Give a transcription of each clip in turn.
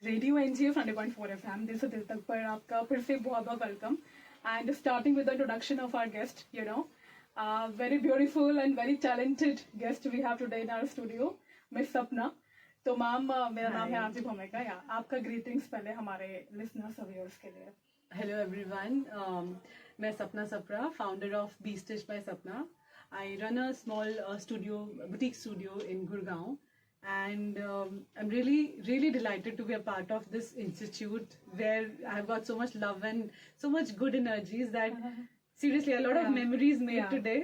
Radio NGO 100.4 FM दिल से दिल तक पर आपका फिर से बहुत बहुत welcome and starting with the introduction of our guest very beautiful and very talented guest we have today in our studio miss Sapna. तो मैम मेरा नाम है आरती भूमिका. या आपका ग्रीटिंग्स पहले हमारे लिसनर्स और व्यूअर्स के लिए. Hello everyone, मैं सपना Sapra, founder of Be Stitched by Sapna. I run a small boutique studio in Gurgaon, and I'm really delighted to be a part of this institute where I've got so much love and so much good energies that seriously a lot of memories made today,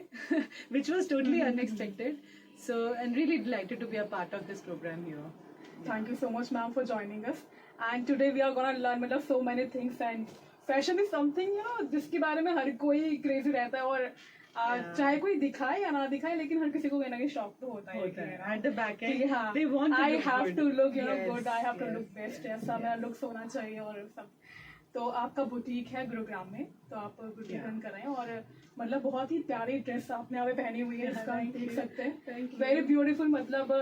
which was totally unexpected. So I'm really delighted to be a part of this program here. Thank you so much, ma'am, for joining us. And today we are gonna learn so many things. And fashion is something जिसके बारे में हर कोई crazy रहता है और चाहे कोई दिखाए या ना दिखाए, लेकिन हर किसी को कहीं ना कहीं शौक तो होता है. At the back end, हाँ, they want to I look have good. to look Yes, good. I have to yes. look best. ऐसा मेरा लुक्स होना चाहिए और सब. तो आपका बुटीक है गुरुग्राम में, तो आप बुटीक रन कर रहे हैं और मतलब बहुत ही प्यारी ड्रेस आपने यहाँ पे पहनी हुई है, इसका हम देख सकते हैं. Very beautiful. मतलब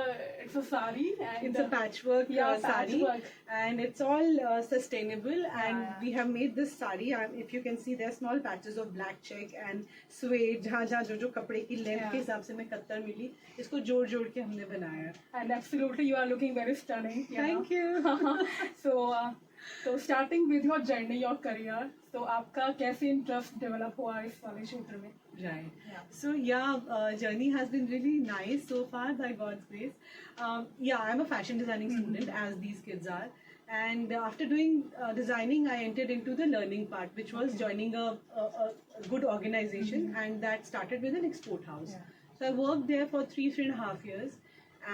it's a sari and It's a patchwork sari, patchwork. and it's all sustainable. And we have made this sari. If you can see, there are small patches of black check and suede. जहाँ जहाँ जो कपड़े की length के हिसाब से मैं कत्तर मिली, इसको जोड़ जोड़ के हमने बनाया. And absolutely, you are looking very stunning. Thank you. So starting with your journey, your career. So आपका कैसे इंटरेस्ट डेवलप हुआ इस वाले क्षेत्र में? Right. Yeah. So journey has been really nice so far by God's grace. I'm a fashion designing student, as these kids are. And after doing designing, I entered into the learning part, which was joining a good organization, and that started with an export house. Yeah. So I worked there for 3.5 years.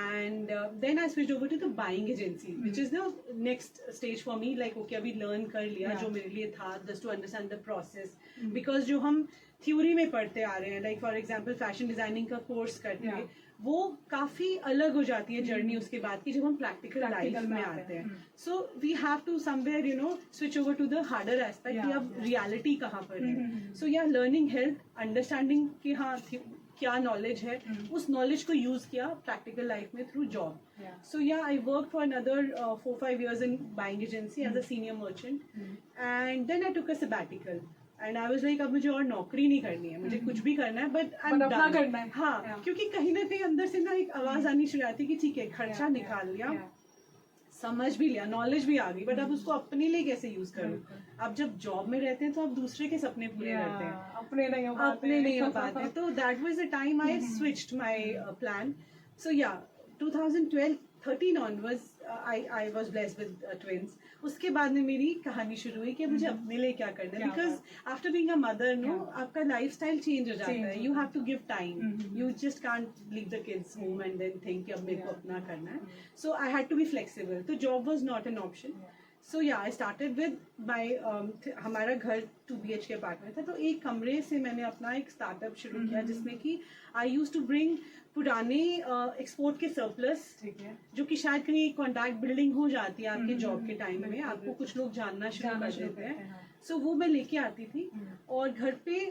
And then I switched over to the buying agency, which is the next stage for me. Like, okay, अभी learn कर लिया जो मेरे लिए था, just to understand the process. Because जो हम theory में पढ़ते आ रहे हैं, like for example fashion designing का course करते हैं, वो काफी अलग हो जाती है जर्नी उसके बाद की जब हम practical life में आते हैं. So we have to somewhere switch over to the harder aspect कि अब reality कहाँ पर है. So learning helped, understanding कि हाँ क्या नॉलेज है, उस नॉलेज को यूज किया प्रैक्टिकल लाइफ में through job. So I work for another 4-5 years in buying agency as a senior merchant, and then I took a sabbatical. And I was like, अब मुझे और नौकरी नहीं करनी है, मुझे कुछ भी करना है, but I'm done. करना है. हाँ, क्योंकि कहीं ना कहीं अंदर से ना एक आवाज आनी शुरू आती कि ठीक है, खर्चा निकाल लिया, समझ भी लिया, नॉलेज भी आ गई, बट अब उसको अपने लिए कैसे यूज करूं. अब जब जॉब में रहते हैं तो आप दूसरे के सपने पूरे करते हैं, अपने नहीं हो पाते. तो that was the time I switched my plan. So 2013 onwards I was blessed with twins. उसके बाद में मेरी कहानी शुरू हुई कि मुझे अपने लिए क्या करना है, because after being a mother आपका लाइफस्टाइल चेंज हो जाता है. You have to give time, you just can't leave the kids home and then think कि अब मेरे को अपना करना है. So I had to be flexible, तो job was not an option. So I started with my हमारा घर 2 BHK अपार्टमेंट था, तो एक कमरे से मैंने अपना एक स्टार्टअप शुरू किया जिसमें कि आई यूज टू ब्रिंग पुराने एक्सपोर्ट के सरप्लस, जो कि शायद कहीं कॉन्टैक्ट बिल्डिंग हो जाती है आपके जॉब के टाइम में, आपको कुछ लोग जानना शुरू कर देते हैं. सो वो मैं लेके आती थी और घर पे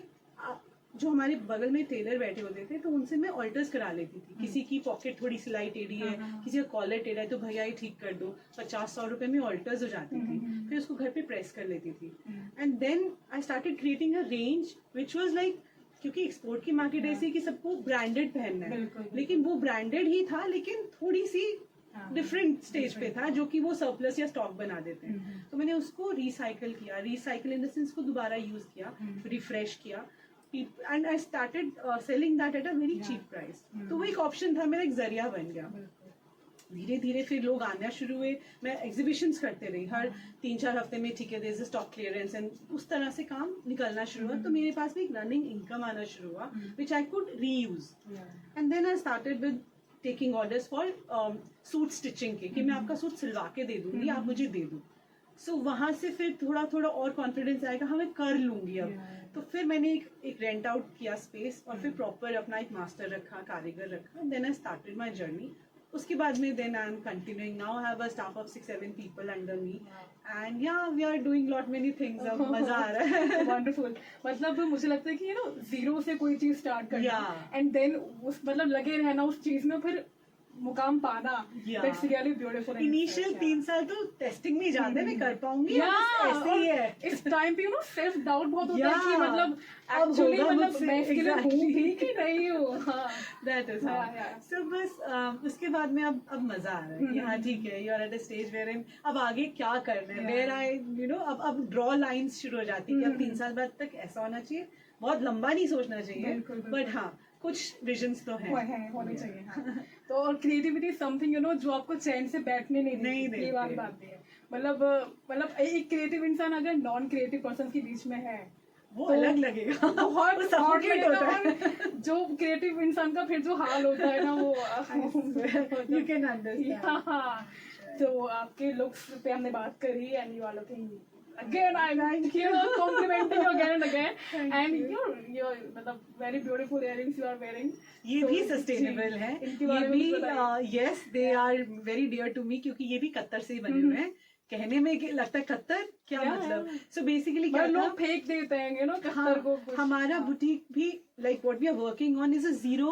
जो हमारे बगल में टेलर बैठे होते थे तो उनसे मैं ऑल्टर्स करा लेती थी. किसी की पॉकेट थोड़ी सिलाई टेढ़ी है, किसी का कॉलर टेढ़ा है, तो भैया ये ठीक कर दो, 50-100 रुपए में ऑल्टर्स हो जाती थी. फिर उसको घर पे प्रेस कर लेती थी. And then I started creating a range which was like, क्योंकि एक्सपोर्ट की मार्केट ऐसी कि सबको ब्रांडेड पहनना है, लेकिन वो ब्रांडेड ही था लेकिन थोड़ी सी डिफरेंट स्टेज पे था, जो कि वो सरप्लस या स्टॉक बना देते हैं. तो मैंने उसको रिसाइकिल इन द सेंस को दोबारा यूज किया, रिफ्रेश किया, and I started selling that at a very cheap price. तो वो एक ऑप्शन था, मेरा एक जरिया बन गया. धीरे धीरे फिर लोग आना शुरू हुए, मैं एग्जीबिशंस करते रही हर 3-4 हफ्ते में. ठीक है, there is a stock clearance, and उस तरह से काम निकलना शुरू हुआ. तो मेरे पास भी एक रनिंग इनकम आना शुरू हुआ which I could reuse. And then I started with taking orders for suit stitching के, कि मैं आपका सूट सिलवा के दे दूंगी, आप मुझे दे दो. सो वहां से फिर थोड़ा थोड़ा और कॉन्फिडेंस आएगा, हाँ मैं कर लूंगी अब. तो फिर मैंने एक रेंट आउट किया स्पेस और फिर प्रॉपर अपना एक मास्टर रखा, कारीगर रखा. Then I started my journey. उसके बाद में then I am continuing. Now I have a staff of 6-7 people under me, and we are doing lot many things. अब मजा आ रहा है. वंडरफुल. मतलब मुझे लगता है कि जीरो से कोई चीज स्टार्ट करना एंड देन उस मतलब लगे रहना उस चीज में, फिर मुकाम पाना, Yeah. That's really beautiful. Initial 3 साल तो टेस्टिंग में जाते मैं कर पाऊंगी या बस ऐसे ही है। इस टाइम पे सेल्फ डाउट बहुत होता है Yeah. कि मतलब अब एक्चुअली होगा मतलब मुझसे, मैं इसके लिए हूँ exactly. भी कि नहीं हूँ। हाँ दैट इज Yeah. सो बस उसके बाद में अब मजा आ रहा है कि हाँ ठीक है, you are at a stage where अब आगे क्या करना है, Yeah. वेयर आई अब ड्रॉ लाइंस शुरू हो जाती है कि अब 3 साल बाद तक ऐसा होना चाहिए, बहुत लंबा नहीं सोचना चाहिए, बिल्कुल, बिल्कुल। बट हाँ कुछ विजन्स तो हैं। होने चाहिए। हाँ। तो और क्रिएटिविटी समथिंग जो आपको चैन से बैठने नहीं नहीं देती, ये देते। वाली बात भी है। मतलब एक क्रिएटिव इंसान अगर नॉन क्रिएटिव पर्सन के बीच में है वो तो अलग लगेगा, बहुत वो hard suffocate लगेगा। होता है। और जो क्रिएटिव इंसान का फिर जो हाल होता है ना वो यू कैन अंडरस्टैंड। हाँ। तो आपके लुक्स पे हमने बात करी and you are looking again I'm complimenting you again and again and you're मतलब very beautiful earrings you are wearing। ये So, भी सस्टेनेबल जी, है, इनके ये बारे में भी कुछ बताइए। Yes they are very dear to me, क्योंकि ये भी कत्तर से ही बने हुए हैं। कहने में लगता है कत्तर क्या Yeah, मतलब, yeah. सो बेसिकली क्या मतलब था, लोग फेंक देते हैं कत्तर हाँ, को कुछ। हमारा हाँ। बुटीक भी like what we are working on is a zero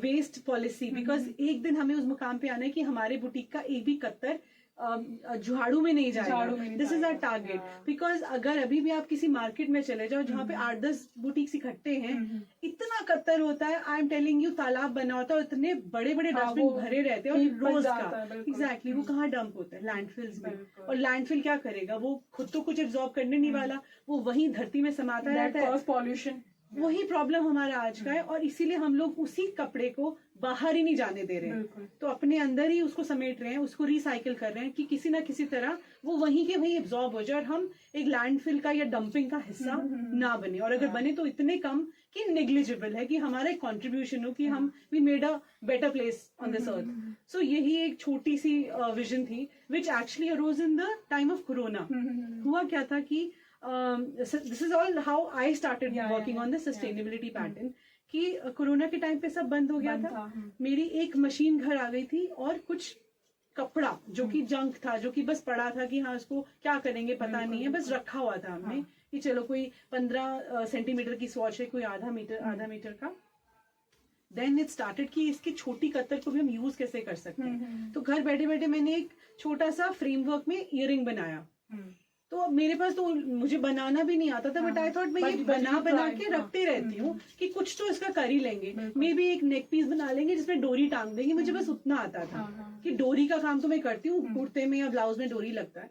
waste policy, because एक दिन हमें उस मुकाम पे आना है कि हमारे बुटीक का एक भी कत्तर झाड़ू में नहीं जाएगा। झाड़ू में नहीं दिस इज आवर जाएगा, टारगेट, yeah. बिकॉज अगर अभी भी आप किसी मार्केट में चले जाओ जहाँ पे 8-10 बुटीक्स इकट्ठे हैं, इतना कत्तर होता है, आई एम टेलिंग यू, तालाब बना होता है, इतने बड़े बड़े हाँ, डस्टबिन वो भरे रहते हैं हीप और बन रोज जाता का है, बिल्कुल। एग्जैक्टली वो कहाँ डंप होता है, लैंडफिल्स में। बिल्कुल। और लैंडफिल क्या करेगा, वो खुद तो कुछ एब्जॉर्ब करने नहीं वाला, वो वहीं धरती में समाता That रहता है। cause pollution। वही प्रॉब्लम हमारा आज का है, और इसीलिए हम लोग उसी कपड़े को बाहर ही नहीं जाने दे रहे हैं, बिल्कुल। तो अपने अंदर ही उसको समेट रहे हैं, उसको रिसाइकिल कर रहे हैं कि किसी ना किसी तरह वो वहीं के वहीं एब्जॉर्ब हो जाए और हम एक लैंडफिल का या डंपिंग का हिस्सा ना बने, और अगर बने तो इतने कम कि नेग्लिजिबल है, कि हमारा एक कॉन्ट्रीब्यूशन हो कि हम we made a better place on this earth. So यही एक छोटी सी विजन थी which actually arose in the time of corona. हुआ क्या था कि this is all how I started Yeah, working yeah, on the sustainability pattern, कि कोरोना के टाइम पे सब बंद हो गया बंद था। था, मेरी एक मशीन घर आ गई थी और कुछ कपड़ा जो कि जंक था, जो कि बस पड़ा था कि हाँ उसको क्या करेंगे पता नहीं है, बस रखा हुआ था हमने कि चलो कोई 15 सेंटीमीटर की स्वॉच है, कोई आधा मीटर का। देन इट स्टार्टेड कि इसकी छोटी कत्तर को भी हम यूज कैसे कर सकते हैं। तो घर बैठे बैठे मैंने एक छोटा सा फ्रेमवर्क में इयरिंग बनाया। तो अब मेरे पास तो मुझे बनाना भी नहीं आता था, बट आई थॉट मैं ये बना के रखते रहती हूँ कि कुछ तो इसका कर ही लेंगे, मे बी एक नेक पीस बना लेंगे जिसमें डोरी टांग देंगे। मुझे बस उतना आता था कि डोरी का काम तो मैं करती हूँ, कुर्ते में या ब्लाउज में डोरी लगता है,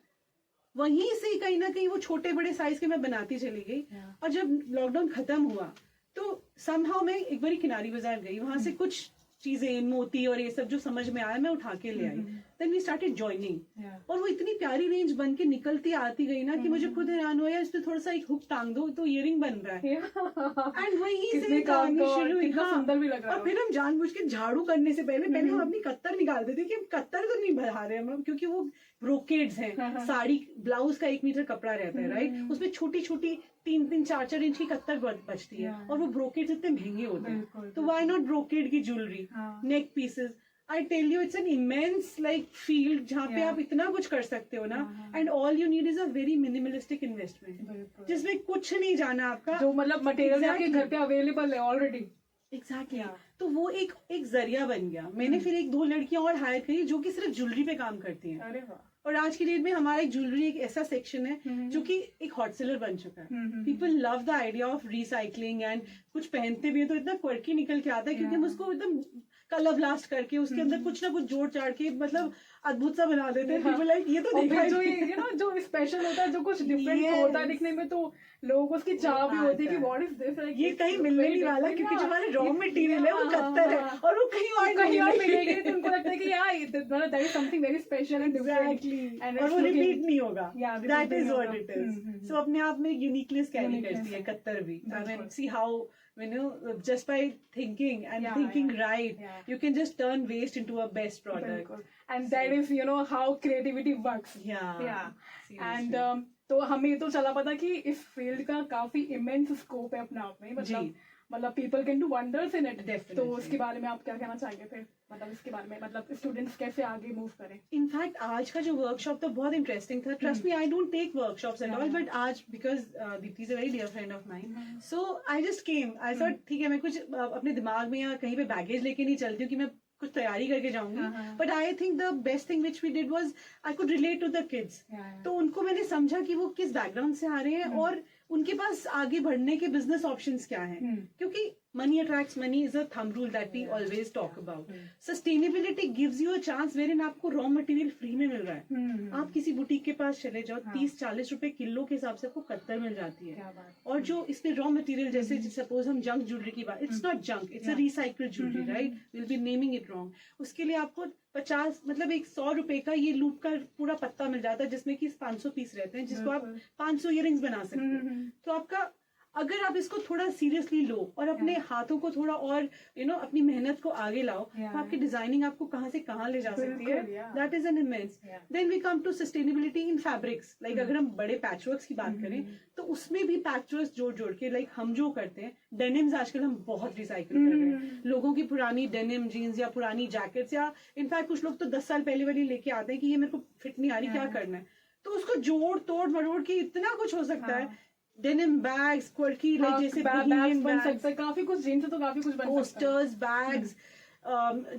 वहीं से कहीं ना कहीं वो छोटे बड़े साइज के मैं बनाती चली गई। और जब लॉकडाउन खत्म हुआ तो समहाउ मैं एक बार किनारी बाजार गई, वहां से कुछ चीजें मोती और ये सब जो समझ में आया मैं उठा के ले आई। देन वी स्टार्टेड जॉइनिंग, और वो इतनी प्यारी रेंज बन के निकलती आती गई ना कि मुझे खुद हैरान हुआ, यार इसमें थोड़ा सा एक हुक टांग दो तो इयरिंग बन रहा है। एंड वहीं से कहानी शुरू हुई। कितना सुंदर भी लग रहा है। और फिर हम जानबूझ के झाड़ू करने से पहले हम अपनी कत्तर निकालते थे कि हम कत्तर तो नहीं बढ़ा रहे हम, क्योंकि वो ब्रोकेड्स हैं, साड़ी ब्लाउज का 1 मीटर कपड़ा रहता है, राइट, उसमें छोटी छोटी 3-3, 4-4 इंच की कत्तर बचती है, और वो ब्रोकेड्स इतने महंगे होते हैं, तो व्हाई नॉट ब्रोकेड की jewellery, neck pieces. I tell you it's an immense like field जहाँ पे आप इतना कुछ कर सकते हो ना, and all you need is a very minimalistic investment जिसमें कुछ नहीं जाना आपका, जो मतलब मटेरियल आपके घर पे अवेलेबल है ऑलरेडी। एग्जैक्टली तो वो एक जरिया बन गया। मैंने फिर 1-2 लड़कियां और हायर करी जो कि सिर्फ ज्वेलरी पे काम करती हैं। अरे वाह। और आज की डेट में हमारा एक ज्वेलरी एक ऐसा सेक्शन है जो कि एक हॉट सेलर बन चुका है। People love the idea of recycling, and कुछ पहनते भी है तो इतना क्वर्की निकल के आता है, क्योंकि हम उसको एकदम कलर ब्लास्ट करके उसके अंदर कुछ ना कुछ जोड़ चाड़ के मतलब अद्भुत सा बना देते हैं। People like, ये तो और देखा फिर जो ही जो स्पेशल होता है, जो कुछ डिफरेंट होता है दिखने में, तो लोगों को उसकी चाह भी होती है कि व्हाट इज दिस, ये कहीं मिलने नहीं वाला, क्योंकि जो हमारे रॉ मटेरियल है वो कत्तर है और वो कहीं और मिलेगी, तो उनको लगता है कि यार that is something very special and different, और वो रिपीट नहीं होगा। Yeah, दैट इज नहीं व्हाट होगा। It is. सो अपने आप में यूनिकनेस कैरी करती है कत्तर भी। I mean see how you know, just by thinking and thinking right, you can just turn waste into a best product. And that is how creativity works. Yeah. And तो हमें तो चला पता कि इस फील्ड का काफी इमेंस स्कोप है अपने आप में, मतलब people can do wonders in it. तो उसके बारे में आप क्या कहना चाहेंगे फिर, मतलब इसके बारे में, मतलब स्टूडेंट्स कैसे आगे मूव करें? इनफैक्ट आज का जो वर्कशॉप तो बहुत इंटरेस्टिंग था। Trust me, I don't take workshops at all, but आज because Deepti is a very dear friend of mine, so I just came, I thought ठीक है मैं कुछ अपने दिमाग में या कहीं पे बैगेज लेके नहीं चलती हूँ कि मैं कुछ तैयारी करके हाँ, जाऊंगी, हाँ। But I think the best thing which we did was I could relate to the kids. तो उनको मैंने समझा कि वो किस बैकग्राउंड से आ रहे हैं और उनके पास आगे बढ़ने के बिजनेस ऑप्शंस क्या हैं. क्योंकि money attracts money is a thumb rule that we always talk about. Sustainability gives you a chance where in आपको रॉ मटेरियल फ्री में मिल रहा है. आप किसी बुटीक के पास चले जाओ, 30-40 रुपए किलो के हिसाब से आपको कत्तर मिल जाती है. और जो इसमें रॉ मटेरियल जैसे सपोज हम जंक ज्वेलरी की बात, it's not junk, it's a recycled jewellery, right. Will be naming it wrong. उसके लिए आपको 50 मतलब 100 रुपए का ये लूप का पूरा पत्ता मिल जाता है जिसमें कि 500 पीस रहते हैं, जिसको आप 500 इयरिंग्स बना सकते हैं. तो आपका अगर आप इसको थोड़ा सीरियसली लो और अपने हाथों को थोड़ा और अपनी मेहनत को आगे लाओ, तो आपकी डिजाइनिंग आपको कहाँ से कहाँ ले जा सकती है. That is an immense. Then we come to sustainability in fabrics. Like अगर हम बड़े पैचवर्क्स की बात करें तो उसमें भी पैचवर्क्स जोड़ जोड़ के, लाइक हम जो करते हैं, डेनिम्स आजकल हम बहुत रिसाइकिल कर रहे हैं. लोगों की पुरानी डेनिम जीन्स या पुरानी जैकेट्स, या इनफैक्ट कुछ लोग तो 10 साल पहले वाली लेके आते हैं कि ये मेरे को फिट नहीं आ रही, क्या करना है. तो उसको जोड़ तोड़ मरोड़ के इतना कुछ हो सकता है. डेनिम बैग्स, क्वर्की, लाइक जैसे बैग्स बन सकता है, काफी कुछ जीन्स तो काफी कुछ बन सकता है. पोस्टर्स, बैग्स,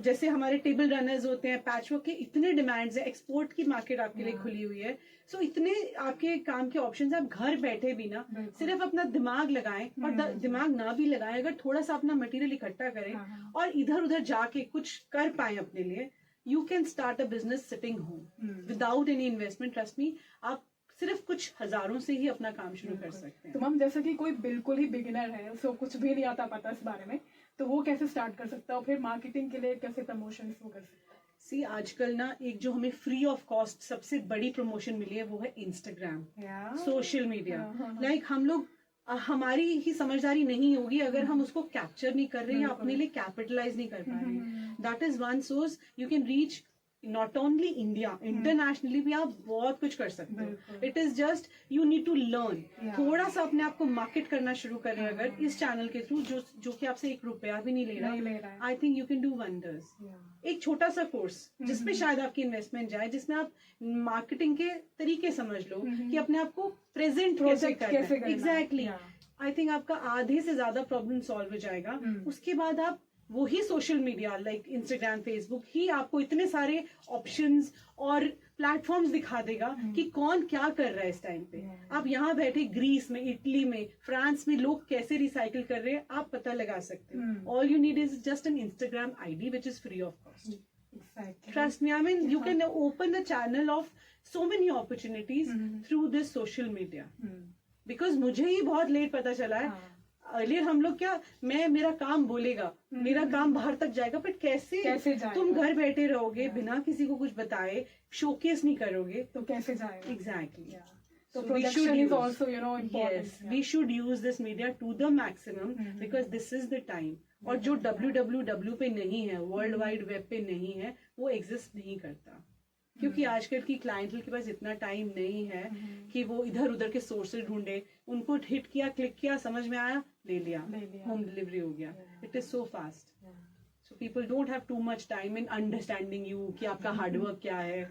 जैसे हमारे टेबल रनर्स होते हैं, पैचवर्क के इतने डिमांड्स है. एक्सपोर्ट की मार्केट आपके लिए खुली हुई है. सो इतने आपके काम के ऑप्शंस हैं. आप घर बैठे भी ना सिर्फ अपना दिमाग लगाएं, और दिमाग ना भी लगाएं, अगर थोड़ा सा अपना मटेरियल इकट्ठा करें और इधर उधर जाके कुछ कर पाए अपने लिए, you can start a business sitting home without any investment. Trust me, आप सिर्फ कुछ हजारों से ही अपना काम शुरू कर सकते हैं. तो मैम जैसे कि कोई बिल्कुल ही बिगिनर है, उसको कुछ भी नहीं आता पता इस बारे में, तो वो कैसे स्टार्ट कर सकता है और फिर मार्केटिंग के लिए कैसे प्रमोशन वो कर सकता है? सी आजकल ना एक जो हमें फ्री ऑफ कॉस्ट सबसे बड़ी प्रमोशन मिली है वो है इंस्टाग्राम, सोशल मीडिया. लाइक हम लोग हमारी ही समझदारी नहीं होगी अगर हम उसको कैप्चर नहीं कर रहे हैं, अपने लिए कैपिटलाइज नहीं कर पा रहे हैं. That is one source. You can reach not only India, internationally भी आप बहुत कुछ कर सकते हो. It is just you need to learn. थोड़ा सा अपने आप को मार्केट करना शुरू करें अगर इस चैनल के थ्रू, जो कि आपसे 1 रुपया भी नहीं ले रहा, I think you can do wonders. एक छोटा सा कोर्स जिसमें शायद आपकी इन्वेस्टमेंट जाए, जिसमें आप मार्केटिंग के तरीके समझ लो कि अपने आप को प्रेजेंट कैसे करना है. एग्जैक्टली. आई थिंक आपका आधे से ज्यादा प्रॉब्लम सॉल्व हो जाएगा. उसके बाद आप वही social media like Instagram, Facebook ही आपको इतने सारे ऑप्शंस और प्लेटफॉर्म्स दिखा देगा कि कौन क्या कर रहा है इस टाइम पे. आप यहाँ बैठे ग्रीस में, इटली में, फ्रांस में लोग कैसे रिसाइकिल कर रहे हैं आप पता लगा सकते हो. All you need is just an Instagram ID which is free of cost. Trust me, I mean, you can open a channel of so many opportunities through this social media. Because मुझे ही बहुत late पता चला है. Earlier हम लोग क्या, मेरा काम बोलेगा, मेरा काम बाहर तक जाएगा, बट कैसे तुम घर बैठे रहोगे बिना किसी को कुछ बताए, शोकेस नहीं करोगे, तो कैसे जाएगा? Exactly. So production is also, important. Yes, we should use this media to the maximum because this is the time. और जो www पे नहीं है, वर्ल्ड वाइड वेब पे नहीं है, वो एग्जिस्ट नहीं करता. क्योंकि आजकल की क्लाइंटल के पास इतना टाइम नहीं है कि वो इधर उधर के सोर्सेज ढूंढे. उनको हिट किया, क्लिक किया, समझ में आया, ले लिया, होम डिलीवरी हो गया. It is so fast. So people don't have too much time in understanding you कि आपका हार्डवर्क क्या है.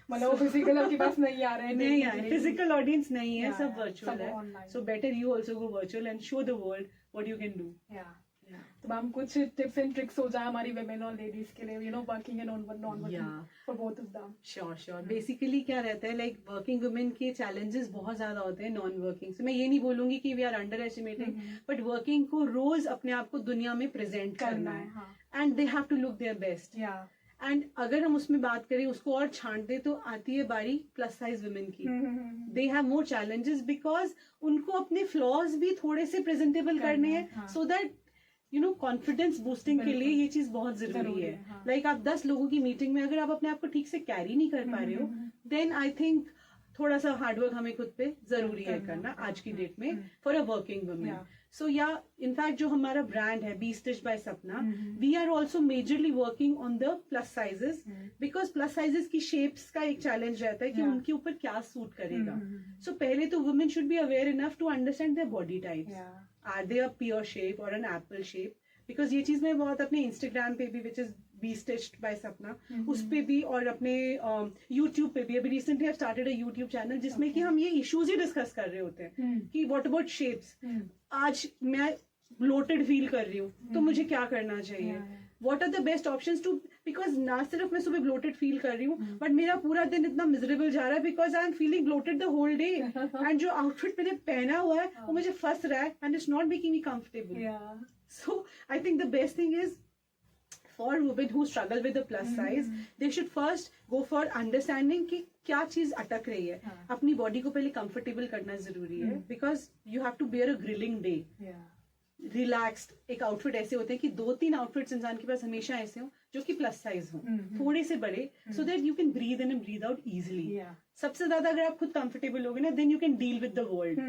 मतलब फिजिकल आपके पास नहीं आ रहे हैं, नहीं है, फिजिकल ऑडियंस नहीं है, सब वर्चुअल है. So better you also go virtual and show the world what you can do. तो मैम कुछ टिप्स एंड ट्रिक्स हो जाए हमारी women और लेडीज के लिए, working and non working, for both of them. Sure. Basically क्या रहता है, लाइक वर्किंग वुमेन के चैलेंजेस बहुत ज्यादा होते हैं नॉन वर्किंग से. मैं ये नहीं बोलूंगी कि we are underestimating, but working को रोज अपने आप को दुनिया में प्रेजेंट करना है, and they have to look their best. And अगर हम उसमें बात करें, उसको और छांट दे, तो आती है बारी प्लस साइज वुमेन की. They have more challenges because उनको अपने फ्लॉज भी थोड़े से प्रेजेंटेबल करने हैं, सो दैट कॉन्फिडेंस बूस्टिंग के लिए ये चीज बहुत जरूरी है. लाइक आप 10 लोगों की मीटिंग में अगर आप अपने आप को ठीक से कैरी नहीं कर पा रहे हो, देन आई थिंक थोड़ा सा हार्डवर्क हमें खुद पे जरूरी है करना आज की डेट में for a working women. So in fact जो हमारा ब्रांड है B stitch by Sapna, we are also majorly working on the plus sizes, because plus sizes की शेप्स का एक चैलेंज रहता है कि उनके ऊपर क्या सूट करेगा. सो पहले तो women should be aware enough to understand their body types. Are they a pear shape or an apple shape? Because ये चीज मैं बहुत अपने Instagram पे भी, which is Be Stitched by सपना, उस पे भी, और अपने YouTube पे भी. अभी recently I've started a YouTube channel जिसमें कि हम ये issues ही डिस्कस कर रहे होते हैं कि what about shapes. आज मैं bloated फील कर रही हूँ, तो मुझे क्या करना चाहिए. what are the best options to, because ना सिर्फ मैं सुबह bloated feel कर रही हूँ but मेरा पूरा दिन इतना miserable जा रहा है because I am feeling bloated the whole day and जो outfit मैंने पहना हुआ है वो मुझे फंस रहा है and it's not making me comfortable. Yeah. So I think the best thing is for women who struggle with the plus size, they should first go for understanding कि क्या चीज अटक रही है. अपनी बॉडी को पहले कंफर्टेबल करना जरूरी है because you have to bear a grilling day. Yeah. Relaxed एक आउटफिट ऐसे होते हैं कि 2-3 आउटफिट्स इंसान के पास हमेशा ऐसे हो जो कि प्लस साइज हो, थोड़े से बड़े, so that you can breathe in and breathe out easily. सबसे ज्यादा अगर आप खुद कंफर्टेबल होगे ना, then you can deal with the world.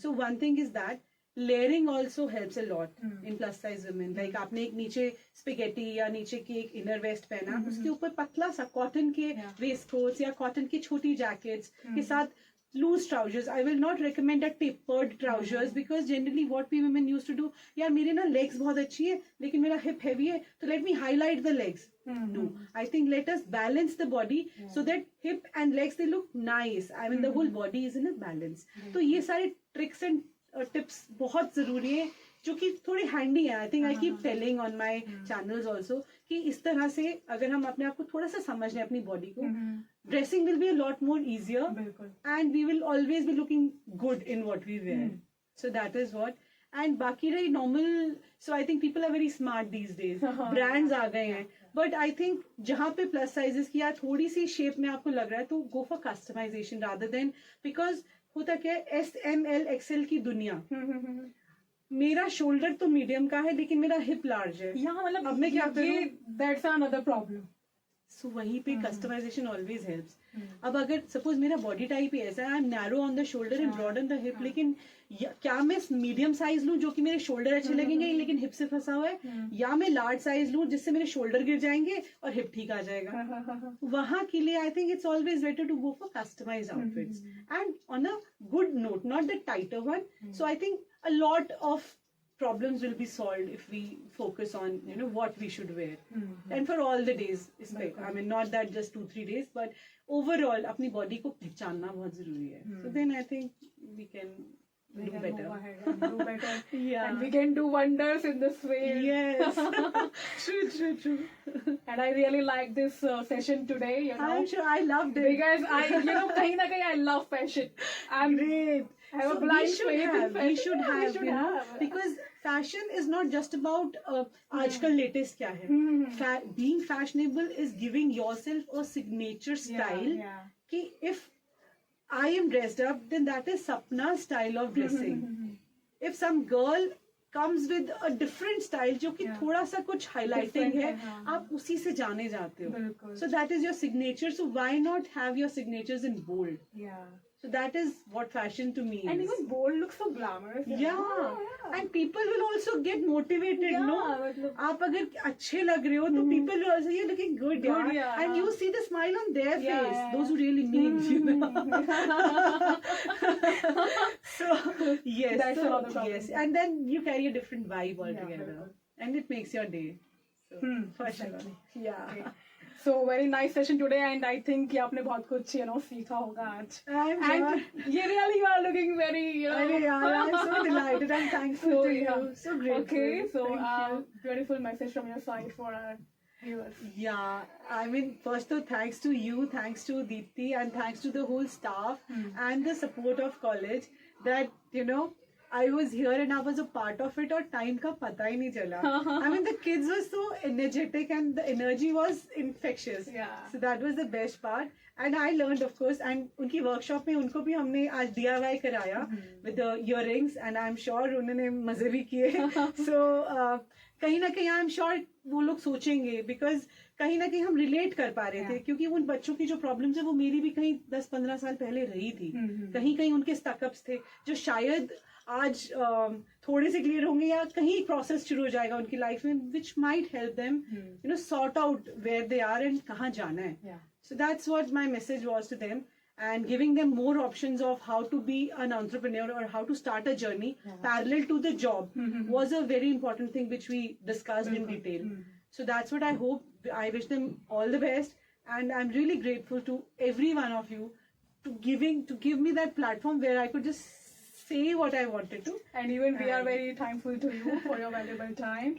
So one thing is that layering also helps a lot in plus size women. Like आपने एक नीचे स्पेगेटी या नीचे की एक इनर वेस्ट पहना, उसके ऊपर पतला सा कॉटन के वेस्ट कोट्स या कॉटन की छोटी जैकेट्स के साथ loose trousers. I will not recommend a tapered trousers because generally what we women used to do, यार मेरे ना legs बहुत अच्छी है लेकिन मेरा hip heavy है तो let me highlight the legs. No, I think let us balance the body so that hip and legs they look nice. I mean the whole body is in a balance. तो ये सारे tricks and tips बहुत जरूरी है जो कि थोड़ी handy है. I think I keep telling on my channels also कि इस तरह से अगर हम अपने आप को थोड़ा सा समझ लें अपनी बॉडी को, dressing will be a lot more easier and we will always be looking good in what we wear. So that is what. And बाकी रही normal, so I think people are very smart these days. Brands आ गए हैं but I think जहाँ पे plus sizes की या थोड़ी सी शेप में आपको लग रहा है तो go for customisation rather than, because होता क्या है SML XL की दुनिया. मेरा शोल्डर तो मीडियम का है लेकिन मेरा हिप लार्ज है. यहाँ मतलब अब मैं क्या करूं? That's another problem. सो वहीं पे कस्टमाइजेशन ऑलवेज हेल्प्स. अब अगर सपोज मेरा बॉडी टाइप ही ऐसा है, I am narrow on the shoulder and broad on the hip, लेकिन क्या मैं मीडियम साइज लूं जो कि मेरे शोल्डर अच्छे लगेंगे लेकिन हिप से फंसा हुआ है, या मैं लार्ज साइज लूं जिससे मेरे शोल्डर गिर जाएंगे और हिप ठीक आ जाएगा. वहां के लिए I think it's always better to go for customise outfits and on a good note, not the tighter one. So I think a lot of problems will be solved if we focus on what we should wear and for all the days. I mean not that just 2-3 days but overall अपनी body को पहचानना बहुत जरूरी है. So then I think we can do better. Move ahead and do better. Yeah. And we can do wonders in this way. Yes. True. And I really like this session today. I'm sure I loved it. Because kahin na kahin I love fashion. I'm Great. I have So a blind we should faith in have, fashion. we should Yeah, have, you know, because fashion is not just about आजकल latest क्या है. Being fashionable is giving yourself a signature style. Yeah. कि if I am dressed up, then that is Sapna's style of dressing. If some girl comes with a different style जो कि थोड़ा सा कुछ highlighting है, आप उसी से जाने जाते हो. So that is your signature. So why not have your signatures in bold? Yeah. So that is what fashion to me is. And even bold looks so glamorous. Yeah. And people will also get motivated, no? मतलब आप अगर अच्छे लग रहे हो तो people will also, you're looking good, yeah. And you see the smile on their face. Yeah. Those who really mean, you know. So yes, That's so, another problem. yes, and then you carry a different vibe altogether, and it makes your day. So for sure, yeah. Okay. So very nice session today, and I think कि आपने बहुत कुछ सीखा होगा आज. I'm sure. And you really are looking very I'm so delighted. I'm thankful to you. So grateful. Okay, so Thank you. beautiful message from your side for our viewers. Yeah, I mean, first of all, thanks to you, thanks to Deepthi, and thanks to the whole staff and the support of college that, I was here and I was a part of it और time का पता ही नहीं चला. I mean, the kids were so energetic and the energy was infectious. Yeah. So that was the best part. And I learned, of course, and उनकी workshop में उनको भी हमने आज DIY कराया with the earrings, and I'm sure उन्होंने मजे भी किए. So कहीं ना कहीं I'm sure वो लोग सोचेंगे because कहीं ना कहीं हम रिलेट कर पा रहे थे क्योंकि उन बच्चों की जो प्रॉब्लम्स है वो मेरी भी कहीं 10-15 साल पहले रही थी. कहीं कहीं उनके स्टकअप्स थे जो शायद आज थोड़े से क्लियर होंगे या कहीं प्रोसेस शुरू हो जाएगा उनकी लाइफ में which might help them sort out where they are and कहाँ जाना है. So that's what my message was to them, and giving them more options of how to be an entrepreneur or how to start a journey parallel to the job was a very important thing which we discussed in detail. So that's what I hope. I wish them all the best, and I'm really grateful to every one of you to give me that platform where I could just say what I wanted to. And even we are very thankful to you for your valuable time.